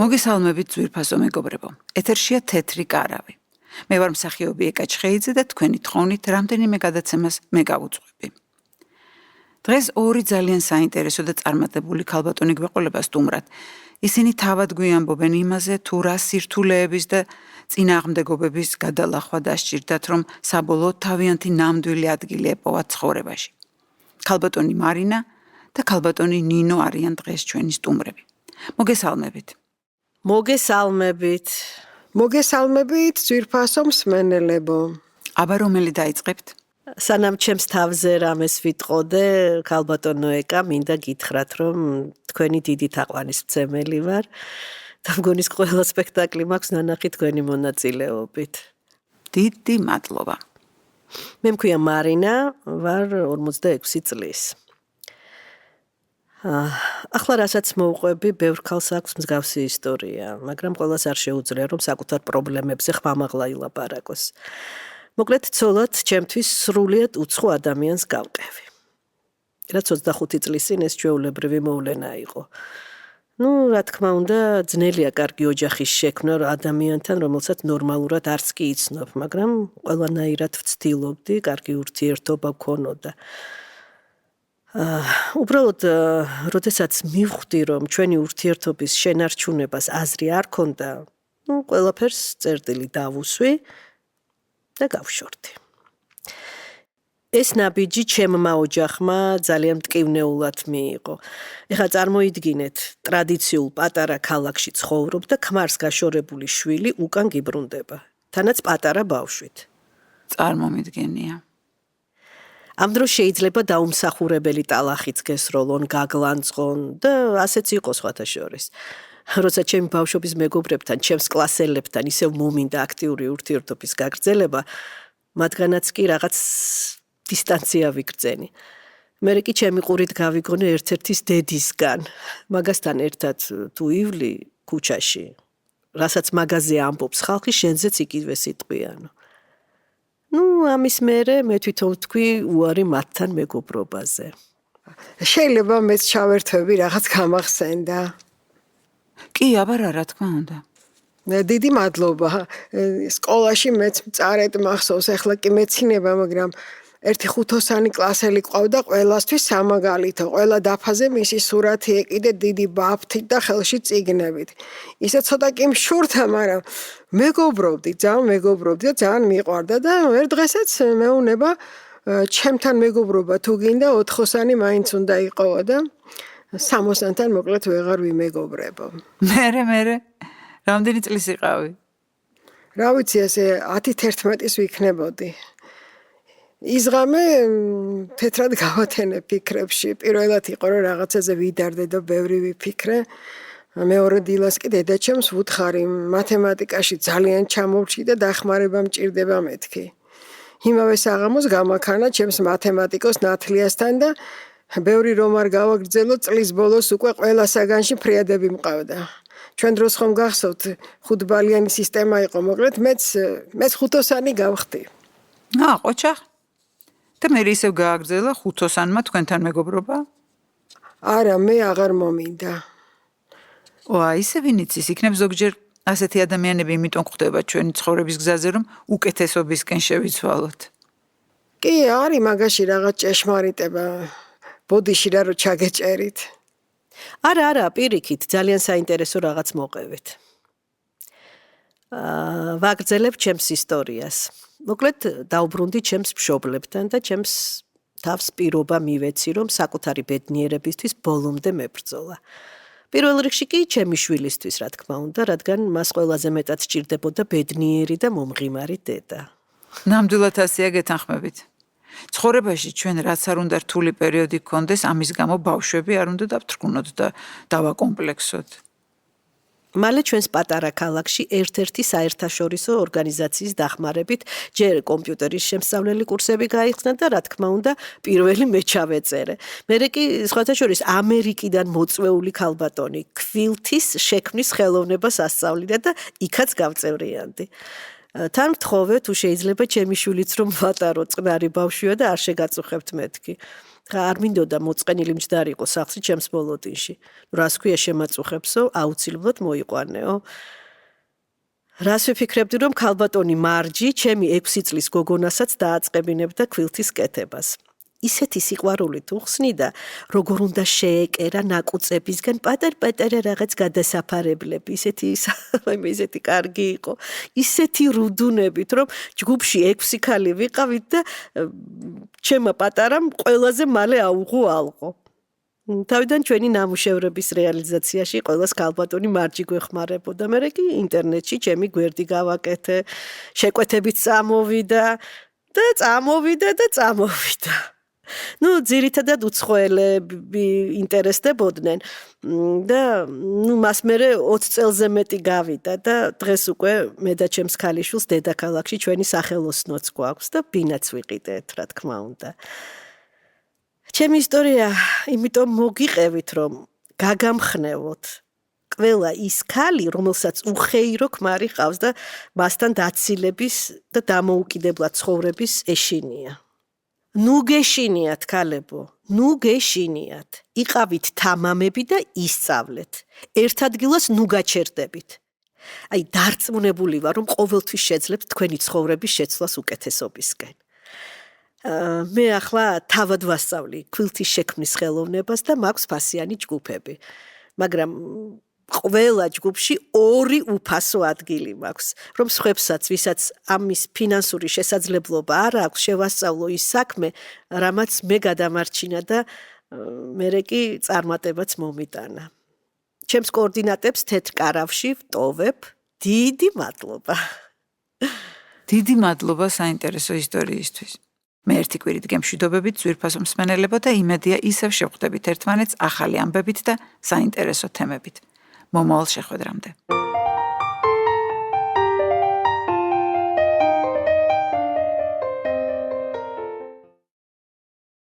მოგესალმებით ძვირფასო მეგობრებო. ეთერშია თეთრი კარავი. მე ვარ მსახიობი ეკა ჩხეიძე და თქვენი თხოვნით რამდენიმე გადაცემას მე გავუძღვები. დღეს ორი ძალიან საინტერესო და წარმატებული ქალბატონი გვეყოლება სტუმრად. ისინი თავად გვიამბობენ იმაზე, თუ რა სირთულეების და წინააღმდეგობების გადალახვა დასჭირდათ, რომ საბოლოოდ თავიანთი ნამდვილი ადგილი ეპოვათ ცხოვრებაში. ქალბატონი მარინა და ქალბატონი ნინო არიან დღეს ჩვენი სტუმრები. მოგესალმებით. მოგესალმებით, ძვირფასო მსმენელებო. აბა რომელი დაიწყებთ? სანამ ჩემს თავზე რამეს ვიტყოდე, ქალბატონო ეკა, მინდა გითხრათ, რომ თქვენი დიდი თაყვანისმცემელი ვარ და მგონის ყველა სპექტაკლი მაქვს ნანახი თქვენი მონაწილეობით. დიდი მადლობა. მე მქვია მარინა, ვარ 46 წლის. ახლა რასაც მოვყვები, ბევრ ქალს აქვს მსგავსი ისტორია, მაგრამ ყველას არ შეუძლია, რომ საკუთარ პრობლემებზე ხმამაღლა ილაპარაკოს. მოკლედ, ცოლად ჩემთვის სრულიად უცხო ადამიანს გავყევი. რაც 25 წლის წინ ეს ჩვეულებრივი მოვლენა იყო. რა თქმა უნდა, ძნელია კარგი ოჯახის შექმნა ადამიანთან, რომელსაც ნორმალურად არც კი იცნობ, მაგრამ ყველანაირად ვცდილობდი, კარგი ურთიერთობა გქონოდა. უბრალოდ, როდესაც მივხვდი, რომ ჩვენი ურთიერთობის შენარჩუნებას აზრი არ ქონდა, ყველაფერს წერტილი დავუსვი და გავშორდი. ეს ნაბიჯი ჩემმა ოჯახმა ძალიან მტკივნეულად მიიღო. ეხლა წარმოიდგინეთ, ტრადიციულ პატარა ქალაქში ცხოვრობ და ქმარს გაშორებული შვილი უკან გიბრუნდება, თანაც პატარა ბავშვით. წარმომიდგენია. ამ დროს შეიძლება დაუმსახურებელი ტალახიც გესროლონ, გაგლანძღონ და ასეც იყო სხვათა შორის. როცა ჩემი ბავშვობის მეგობრებთან, ჩემს კლასელებთან ისევ მომინდა აქტიური ურთიერთობის გაგრძელება, მათგანაც კი რაღაც დისტანცია ვიგრძენი. მე კი ჩემი ყურით გავიგონე ერთ-ერთის დედისგან, მაგასთან ერთად თუ ივლი ქუჩაში, რასაც მაგაზე ამბობს ხალხი, შენზეც იგივე სიტყვიანო. ამის მერე მე თვითონ ვთქვი უარი მათთან მეგობრობაზე. შეიძლება მეც ჩავერთვები რაღაც გამახსენდა. კი, აბა რა თქმა უნდა. დიდი მადლობა. სკოლაში მეც მწარედ მახსოვს, ახლა კი მეცინება, მაგრამ ერთი ხუთოსანი კლასელი ყავდა ყველასთვის სამაგალითო. ყველა დაფაზე მისი სურათი ეკიდე დიდი ბაფთით და ხელში წიგნებით. ისე ცოტა კი მშურთა, მაგრამ მეგობრობდი და ძალიან მიყვარდა და ერთ დღესაც მეუნება ჩემთან მეგობრობა თუ გინდა 4-ოსანი მაინც უნდა იყოო და 60-თან მოკლედ ვეღარ ვიმეგობრებო. მერე რამდენი წლის იყავი? რა ვიცი, ესე 10-11-ის ვიქნებოდი. იზღამე თეთრად გავათენე ფიქრებში. პირველად იყო რომ რაღაცაზე ვიდარდე და ბევრი ვიფიქრე. მეორე დილას კი დედაჩემს ვუთხარი, მათემატიკაში ძალიან ჩამოვრჩი და დახმარება მჭირდება მეთქი. იმავე საღამოს გამაქანა ჩემს მათემატიკოს ნათლიასთან და ბევრი რომ არ გავაგრძელო, წლის ბოლოს უკვე ყველა საგანში ფრიადები მყავდა. ჩვენ დროს ხომ გახსოვთ, 5-ბალიანი სისტემა იყო, მოკლედ მეც 5-ოსანი გავხდი. ყოჩა. და მე ისევ გააგრძელა 5-ოსანმა თქვენთან მეგობრობა? არა, მე აღარ მომინდა. ისე ვინ იცის, იქნებ ზოგჯერ ასეთი ადამიანები იმიტომ გვხვდება ჩვენი ცხოვრების გზაზე, რომ უკეთესობისკენ შევიცვალოთ. კი, არის მაგაში რაღაც ჭეშმარიტება. ბოდიში რა რო ჩაგეჭერით. არა, პირიქით, ძალიან საინტერესო რაღაც მოყევით. ვაგრძელებ ჩემს ისტორიას. მოკლედ, დავბრუნდი ჩემს მშობლებთან და ჩემს თავს პირობა მივეცი, რომ საკუთარი ბედნიერებისთვის ბოლომდე მებრძოლა. პირველ რიგში კი ჩემი შვილისთვის, რა თქმა უნდა, რადგან მას ყველაზე მეტად სჭირდებოდა ბედნიერი და მომღიმარი დედა. ნამდვილად ასეა გეთანხმებით. ცხოვრებაში ჩვენ რაც არ უნდა რთული პერიოდი გქონდეს, ამის გამო ბავშვები არ უნდა დავთრგუნოთ და დავაკომპლექსოთ. მალე ჩვენს პატარა ქალაქში ერთ-ერთი საერთაშორისო ორგანიზაციის დახმარებით ჯერ კომპიუტერის შემსწავლელი კურსები გაიხსნა და რა თქმა უნდა პირველი მე ჩავეწერე. მე კი სხვათა შორის ამერიკიდან მოწვეული ქალბატონი ქვილთის შექმნის ხელოვნებას ასწავლიდა და იქაც გავწევრიანდი. თან მთხოვე თუ შეიძლება ჩემი შვილიც რომ ვატარო წყნარი ბავშვია და არ შეგაწუხებთ მეთქი. არ მინდოდა მოწყენილი მჯდარი იყო სახლში ჩემს ბოლოდინში. რას ქვია შემაწუხებსო, აუცილებლად მოიყვანეო. რას ვიფიქრებდი რომ ქალბატონი მარჯი ჩემი 6 წლის გოგონასაც დააწყებინებდა ქვილთის კეთებას. ისეთი სიყვარულით უხსნიდა, როგორ უნდა შეეკერა ნაკუწებისგან პატარ-პატარა რაღაც გადასაფარებლები, ისეთი კარგი იყო, ისეთი რუდუნებით, რომ ჯგუფში 6 ქალი ვიყავით და ჩემმა პატარამ ყველაზე მალე აუღო ალყო. თავიდან ჩვენი ნამუშევრების რეალიზაციაში ყველას ქალბატონი მარჯი გვეხმარებოდა, მე კი ინტერნეტში ჩემი გვერდი გავაკეთე, შეკვეთებით წამოვიდა და წამოვიდა. ძირითადად უცხოელები ინტერესდებოდნენ და მას მერე 20 წელზე მეტი გავიდა და დღეს უკვე მე და ჩემს ქალიშვილს დედაქალაქში ჩვენი სახელოსნოც გვაქვს და ბინაც ვიყიდეთ, რა თქმა უნდა. ჩემი ისტორია იმიტომ მოგიყევით, რომ გაგამხნევოთ ყველა ის ქალი, რომელსაც უხეირო ქმარი ყავს და მასთან დაცილების და დამოუკიდებლად ცხოვრების ეშინია. ნუ გეშინიათ ქალებო, ნუ გეშინიათ. იყავით თამამები და ისწავლეთ. ერთ ადგილას ნუ გაჩერდებით. აი დარწმუნებული ვარ, რომ ყოველთვის შეძლებთ თქვენი ცხოვრების შეცვლას უკეთესობისკენ. მე ახლა თავად ვასწავლი ქვილთის შექმნის ხელოვნებას და მაქვს ფასიანი ჯგუფები. მაგრამ ყველა ჯგუფში 2 უფასო ადგილი მაქვს, რომ სხვებსაც, ვისაც ამის ფინანსური შესაძლებლობა არ აქვს, შევასწავლო ის საქმე, რამაც მე გადამარჩინა და მერე კი წარმატებაც მომიტანა. ჩემს კოორდინატებს თეთრ კარავში ვტოვებ. დიდი მადლობა. დიდი მადლობა საინტერესო ისტორიისთვის. მე ერთი კვირით გემშვიდობებით ძვირფასო მსმენელებო და იმედია ისევ შევხვდებით ერთმანეთს ახალი ამბებით და საინტერესო თემებით. მომავალ შეხვედრამდე.